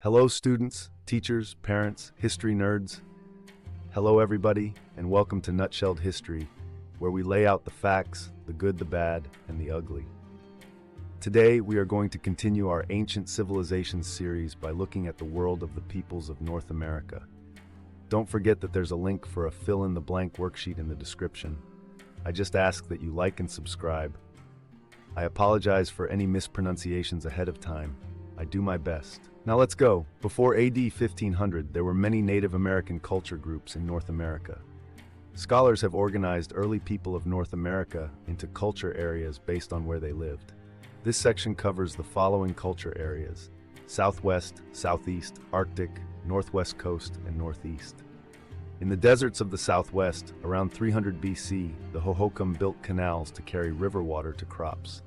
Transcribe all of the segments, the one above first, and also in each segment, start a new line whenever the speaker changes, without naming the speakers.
Hello students, teachers, parents, history nerds. Hello everybody, and welcome to Nutshelled History, where we lay out the facts, the good, the bad, and the ugly. Today, we are going to continue our Ancient Civilizations series by looking at the world of the peoples of North America. Don't forget that there's a link for a fill-in-the-blank worksheet in the description. I just ask that you like and subscribe. I apologize for any mispronunciations ahead of time. I do my best. Now let's go. Before AD 1500, there were many Native American culture groups in North America. Scholars have organized early people of North America into culture areas based on where they lived. This section covers the following culture areas: Southwest, Southeast, Arctic, Northwest Coast, and Northeast. In the deserts of the Southwest, around 300 BC, the Hohokam built canals to carry river water to crops.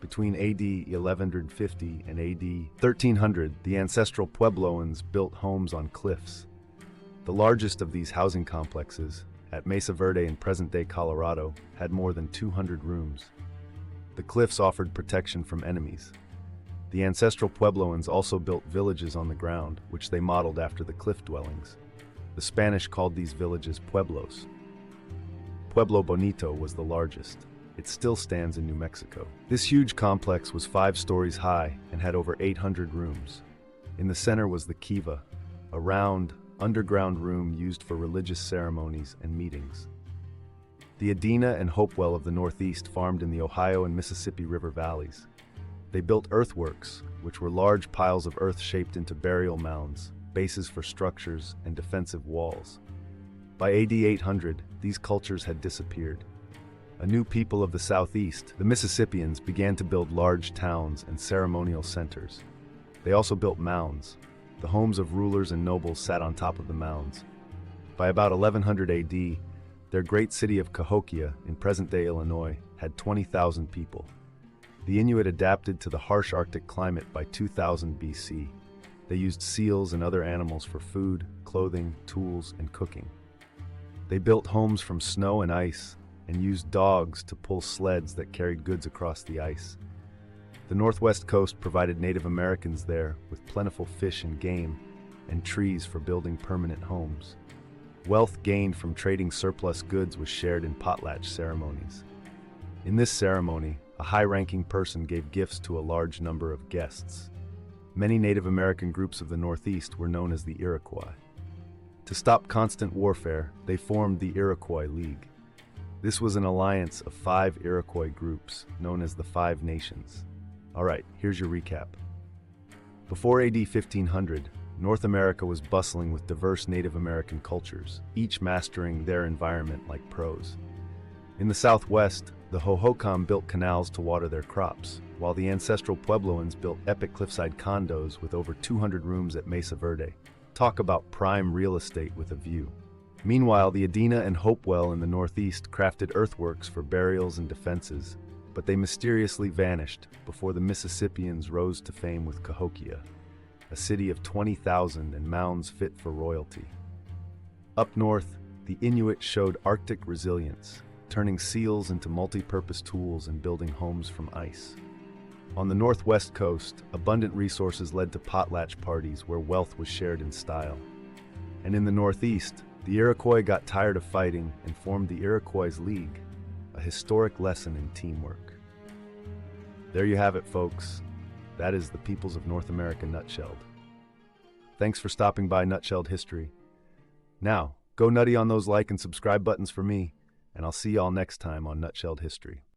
Between AD 1150 and AD 1300, the ancestral Puebloans built homes on cliffs. The largest of these housing complexes, at Mesa Verde in present-day Colorado, had more than 200 rooms. The cliffs offered protection from enemies. The ancestral Puebloans also built villages on the ground, which they modeled after the cliff dwellings. The Spanish called these villages pueblos. Pueblo Bonito was the largest. It still stands in New Mexico. This huge complex was 5 stories high and had over 800 rooms. In the center was the kiva, a round, underground room used for religious ceremonies and meetings. The Adena and Hopewell of the Northeast farmed in the Ohio and Mississippi River valleys. They built earthworks, which were large piles of earth shaped into burial mounds, bases for structures, and defensive walls. By AD 800, these cultures had disappeared. A new people of the Southeast, the Mississippians, began to build large towns and ceremonial centers. They also built mounds. The homes of rulers and nobles sat on top of the mounds. By about 1100 AD, their great city of Cahokia, in present-day Illinois, had 20,000 people. The Inuit adapted to the harsh Arctic climate by 2000 BC. They used seals and other animals for food, clothing, tools, and cooking. They built homes from snow and ice, and used dogs to pull sleds that carried goods across the ice. The Northwest Coast provided Native Americans there with plentiful fish and game, and trees for building permanent homes. Wealth gained from trading surplus goods was shared in potlatch ceremonies. In this ceremony, a high-ranking person gave gifts to a large number of guests. Many Native American groups of the Northeast were known as the Iroquois. To stop constant warfare, they formed the Iroquois League. This was an alliance of 5 Iroquois groups, known as the Five Nations. Alright, here's your recap. Before AD 1500, North America was bustling with diverse Native American cultures, each mastering their environment like pros. In the Southwest, the Hohokam built canals to water their crops, while the ancestral Puebloans built epic cliffside condos with over 200 rooms at Mesa Verde. Talk about prime real estate with a view. Meanwhile, the Adena and Hopewell in the Northeast crafted earthworks for burials and defenses, but they mysteriously vanished before the Mississippians rose to fame with Cahokia, a city of 20,000 and mounds fit for royalty. Up north, the Inuit showed Arctic resilience, turning seals into multi-purpose tools and building homes from ice. On the Northwest Coast, abundant resources led to potlatch parties where wealth was shared in style. And in the Northeast, the Iroquois got tired of fighting and formed the Iroquois League, a historic lesson in teamwork. There you have it, folks. That is the peoples of North America nutshelled. Thanks for stopping by Nutshelled History. Now, go nutty on those like and subscribe buttons for me, and I'll see y'all next time on Nutshelled History.